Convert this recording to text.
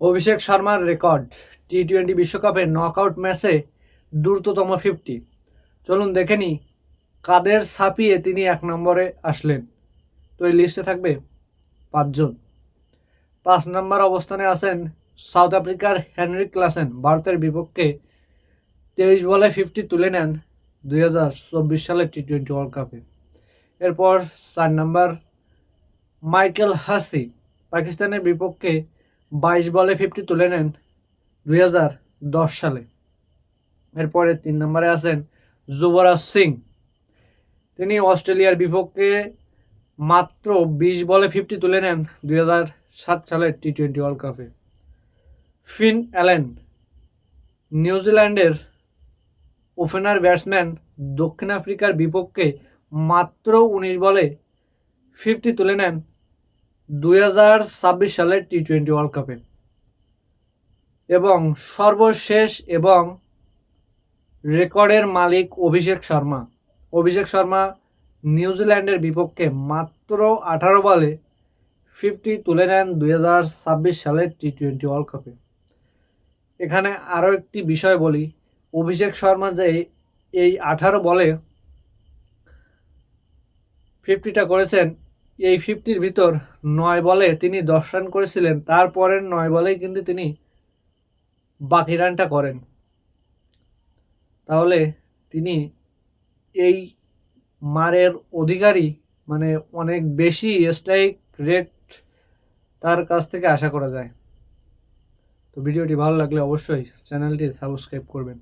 অভিষেক শর্মার রেকর্ড টি-20 বিশ্বকাপে নকআউট ম্যাচে দ্রুততম 50। চলুন দেখে নিই কাদের ছাপিয়ে তিনি 1 নম্বরে আসলেন। তো এই লিস্টে থাকবে 5 জন। 5 নম্বর অবস্থানে আছেন সাউথ আফ্রিকার হেনরিক ক্লাসেন। ভারতের বিপক্ষে 23 বলে 50 তুলে নেন 2024 সালের টি-20 ওয়ার্ল্ড কাপে। এরপর 4 নম্বর মাইকেল হাসি, পাকিস্তানের বিপক্ষে 22 বলে 50 তুলে নেন 2010 সালে। এরপরে 3 নম্বরে আছেন যুবরাজ সিং। তিনি অস্ট্রেলিয়ার বিপক্ষে মাত্র 20 বলে 50 তুলে নেন 2007 সালের টি-20 ওয়ার্ল্ড কাপে। ফিন অ্যালেন, নিউজিল্যান্ডের ওপেনার ব্যাটসম্যান, দক্ষিণ আফ্রিকার বিপক্ষে মাত্র 19 বলে 50 তুলে নেন 2026 সালের টি-20 ওয়ার্ল্ড কাপে। এবং সর্বশেষ এবং রেকর্ডের মালিক অভিষেক শর্মা। অভিষেক শর্মা নিউজিল্যান্ডের বিপক্ষে মাত্র 18 বলে 50 তুলে নেন 2026 সালের টি-20 ওয়ার্ল্ড কাপে। এখানে আরও একটি বিষয় বলি, অভিষেক শর্মা যে এই 18 বলে 50টা করেছেন, এই 50-র ভিতর 9 বলে তিনি 10 রান করেছিলেন। তারপরের 9 বলেই কিন্তু তিনি বাকি রানটা করেন। তাহলে তিনি এই মারের অধিকারী, মানে অনেক বেশি স্ট্রাইক রেট তার কাছ থেকে আশা করা যায়। তো ভিডিওটি ভালো লাগলে অবশ্যই চ্যানেলটি সাবস্ক্রাইব করবেন।